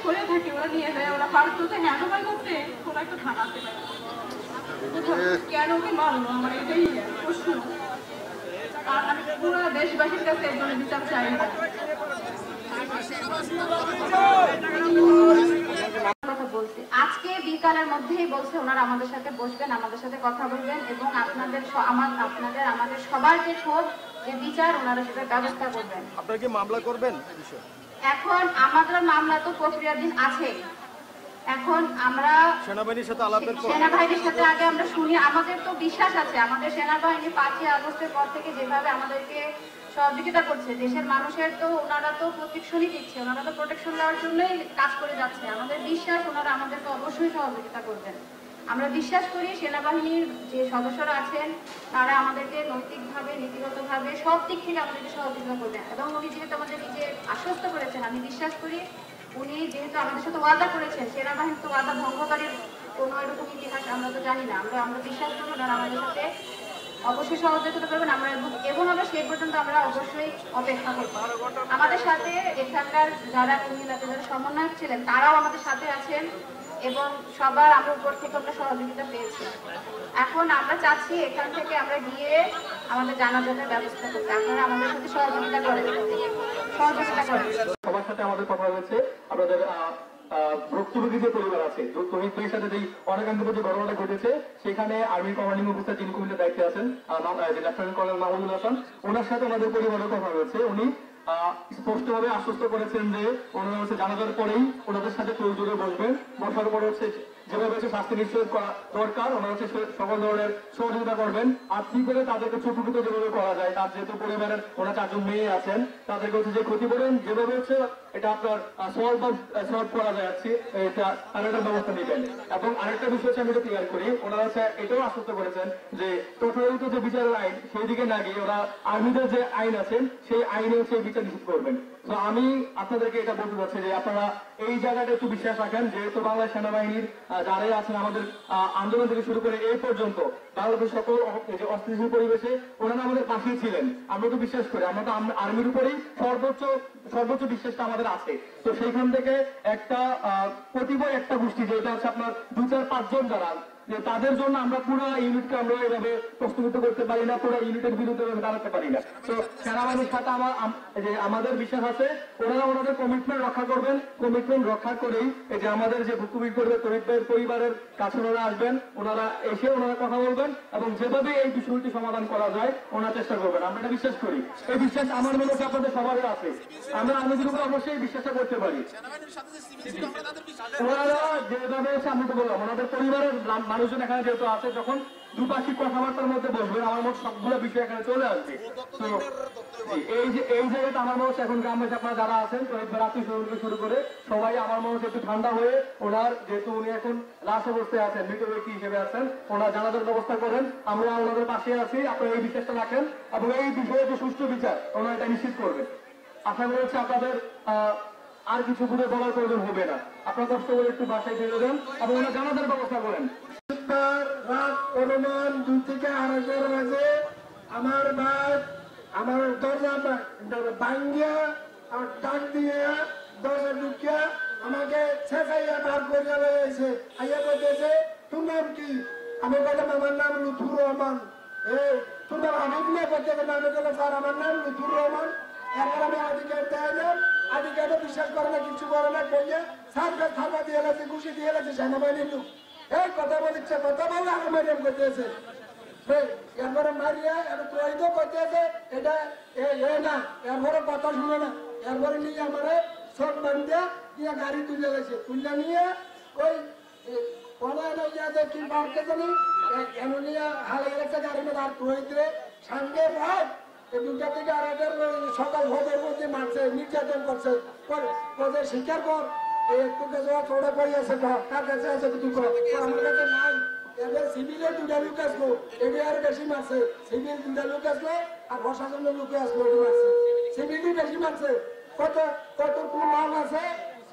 করে থাকে ওরা নিয়ে যায়, ওরা ফালতু থেকে হ্যান্ডওভার করতে ওরা একটু থামাতে পারে। কেন কি মানলো আমার এটাই প্রশ্ন। আর আমি পুরো দেশবাসীর কাছে একজন বিচার চাই। আজকে বিকালের মধ্যেই বলছে ওনারা আমাদের সাথে বসবেন, আমাদের সাথে কথা বলবেন এবং আপনাদের আমাদের সবার যে শোধ যে বিচার ওনারা সেটা ব্যবস্থা করবেন। আপনারা কি মামলা করবেন? এখন আমাদের মামলা তো প্রক্রিয়াধীন আছে। এখন আমরা সেনাবাহিনীর সাথে আগে আমরা শুনি, আমাদের তো বিশ্বাস আছে আমাদের সেনাবাহিনী 5ই আগস্টের পর থেকে যেভাবে আমাদেরকে সহযোগিতা করছে, দেশের মানুষের তো ওনারা তো প্রোটেকশনই দিচ্ছে, ওনারা তো প্রোটেকশন দেওয়ার জন্যই কাজ করে যাচ্ছে। আমাদের বিশ্বাস ওনারা আমাদেরকে অবশ্যই সহযোগিতা করবেন। আমরা বিশ্বাস করি সেনাবাহিনীর যে সদস্যরা আছেন তারা আমাদেরকে নৈতিকভাবে নীতিগতভাবে সব দিক থেকে আমাদেরকে সহযোগিতা করবেন এবং উনি যেহেতু আমাদের নিজে আশ্বস্ত করেছেন, আমি বিশ্বাস করি উনি যেহেতু আমাদের সাথে ওয়াদা করেছেন, সেনাবাহিনী তো ওয়াদা ভঙ্গকারীর কোনো এরকম ইতিহাস আমরা তো জানি না, আমরা বিশ্বাস করি ওনারা আমাদের সাথে অবশ্যই সহযোগিতা করবেন। এবং আমরা সেই পর্যন্ত আমরা অবশ্যই অপেক্ষা করবো। আমাদের সাথে এখানকার যারা কুমিল্লাতে যারা সমন্বয়ক ছিলেন তারাও আমাদের সাথে আছেন এবং সবার আমরা উপর থেকে আমরা সহযোগিতা পেয়েছি। এখন আমরা চাচ্ছি এখান থেকে আমরা গিয়ে আমাদের জানাজানের ব্যবস্থা করতে, আপনারা আমাদের সাথে সহযোগিতা করেন। সবার সাথে আমাদের কথা হয়েছে, আপনাদের ভুক্তভোগী যে পরিবার আছে, শহীদ ভাইয়ের সাথে যে অনাকাঙ্ক্ষিত যে ঘটনাটা ঘটেছে সেখানে আর্মির কমান্ডিং অফিসার যিনি কুমিল্লার দায়িত্বে আছেন লেফটেন্যান্ট কর্নেল মাহমুদুল হাসান, ওনার সাথে আমাদের পরিবারের কথা হয়েছে। উনি স্পষ্টভাবে আশ্বস্ত করেছেন যে ওনারা হচ্ছে জানাজার পরেই ওনাদের সাথে প্রয়োজনে বসবেন, বসার পরে হচ্ছে যেভাবে হচ্ছে শাস্তি নিশ্চিত করা দরকার ওনারা হচ্ছে সকল ধরনের সহযোগিতা করবেন। আর্থিক করে তাদেরকে ছোটখাটো যেভাবে করা যায়, তার যেহেতু পরিবারের ওনার 4 জন মেয়ে আছেন তাদেরকে হচ্ছে যে ক্ষতিপূরণ যেভাবে হচ্ছে এটা আপনার সলভ করা যায় এটা আরেকটা ব্যবস্থা নেবেন। এবং আরেকটা বিষয় হচ্ছে আমি এটা ক্লিয়ার করি, ওনারা হচ্ছে এটাও আশ্বস্ত করেছেন যে তথাকথিত যে বিচারের আইন সেই দিকে না গিয়ে ওরা আর্মিদের যে আইন আছে সেই আইনে হচ্ছে বিচার নিশ্চিত করবেন। তো আমি আপনাদেরকে এটা বলতে চাচ্ছি যে আপনারা এই জায়গাটা একটু বিশ্বাস রাখেন, যেহেতু বাংলাদেশ সেনাবাহিনীর যারাই আছেন আমাদের আন্দোলন থেকে শুরু করে এই পর্যন্ত বাংলাদেশ সকল যে অস্থিতিশীল পরিবেশে ওনারা আমাদের পাশেই ছিলেন। আমরা তো বিশ্বাস করি, আমরা তো আর্মির উপরেই সর্বোচ্চ বিশ্বাসটা আমাদের আছে। তো সেইখান থেকে একটা প্রতিবয় একটা গোষ্ঠী যেটা হচ্ছে আপনার 2-4-5 জন যারা যে তাদের জন্য আমরা পুরো ইউনিটকে আমরা এভাবে প্রস্তুত করতে পারি না, পুরো ইউনিটের বিরুদ্ধে দাঁড়াতে পারি না। তো সেনাবাহিনীর সাথে আমাদের বিশ্বাস আছে ওনারা ওনাদের কমিটমেন্ট রক্ষা করবেন। কমিটমেন্ট রক্ষা করেই এই যে আমাদের যে ভুক্তভোগী করবে শহীদ ভাইয়ের পরিবারের কাছে ওনারা আসবেন, ওনারা এসে ওনারা কথা বলবেন এবং যেভাবে এই বিষয়টি সমাধান করা যায় ওনারা চেষ্টা করবেন। আমরা এটা বিশ্বাস করি, এই বিশ্বাস আমার মনে হচ্ছে আপনাদের সবারই আছে। আমরা আমাদের উপর অবশ্যই বিশ্বাসটা করতে পারি। ওনারা যেভাবে এসে আমি তো বললাম ওনাদের পরিবারের মানুষজন এখানে যেহেতু আছে, যখন দ্বিপাক্ষিক কথাবার্তার মধ্যে বসবেন আমার মতো সবগুলো বিষয় এখানে চলে আসবে। তো এই জায়গাটা আমার মনে হচ্ছে এখন গ্রামবাসী আপনারা যারা আছেন রাত্রি শুরু করে সবাই আমার মনে হচ্ছে একটু ঠান্ডা হয়ে ওনার যেহেতু উনি এখন লাশ অবস্থায় আছেন, মৃত ব্যক্তি হিসেবে আছেন, ওনার জানাজার ব্যবস্থা করেন। আমরা ওনাদের পাশে আছি, আপনারা এই বিশ্বাসটা রাখেন এবং এই বিষয়ে যে সুষ্ঠু বিচার ওনারা এটা নিশ্চিত করবেন। আশা করি হচ্ছে আপনাদের আর কিছু ঘুরে বলার প্রয়োজন হবে না। আপনার কষ্ট করে একটু বাসায় ফিরে যান এবং ওনার জানাজার ব্যবস্থা করেন। রাত অনুমান 2 থেকে 2:30টার মাঝে আমার ভাই আমার দরজা ভাঙ্গিয়া আর ডাক দিয়ে দরজা ঢুকিয়া আমাকে ছেঁচাইয়া বার করিয়া লয়েছে। আইয়া বলতেছে তোর নাম কি? আমি বললাম আমার নাম লুথুর রহমান। তোমার হাবিব নিয়ে বলতেছে নামে গেলে স্যার আমার নাম লুথুর রহমান। এরপর আমি আদিকার দেয়ালাম, আদিকারটা বিশ্বাস করে না, কিছু করে না, কইয়া সারকার থাকা দিয়ে গেছে, ঘুষি দিয়ে গেছে সেনাবাহিনীর লোক। এই কথা বলিচ্ছে, কথা বললে আরো মারিয়াম করতেছে। এরপরে মারিয়া তো করতেছে এটা না, এরপরে কথা শুনে না। এরপরে নিয়ে আমার সব বান্ধা দিয়ে গাড়ি তুলে গেছে, তুলে নিয়ে ওই কি পারতে জানি এমন নিয়ে হালে একটা গাড়ি মধ্যে আর তুলে সঙ্গে রাত 2টা থেকে 2:30 সকাল ভোরের মধ্যে মারছে, নির্যাতন করছে। স্বীকার কর একটু যাওয়া ছোড়া পড়ে আছে, কার কাছে আছে তুই আমার কাছে নাই। এবার সিভিলে দুটা লোক আসলো এটি আর বেশি মারছে সিভিল দুটা লোক আসলো আর প্রশাসনের লোকে আসলো এটি মারছে সিভিলই বেশি মারছে কত কত কোন নাম আছে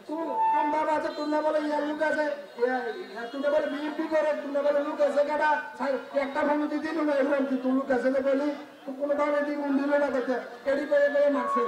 কোন বাবা আছে কোন বলে ইয়ার লোক আছে তুমি বলে বিএনপি করে তুমি বলে লোক আছে কাটা একটা ভূমিতে দিন না এরকম কি তুমি লোক আছে বলি কোনো ভাবে দিন দিল না করতে এটি করে মারছে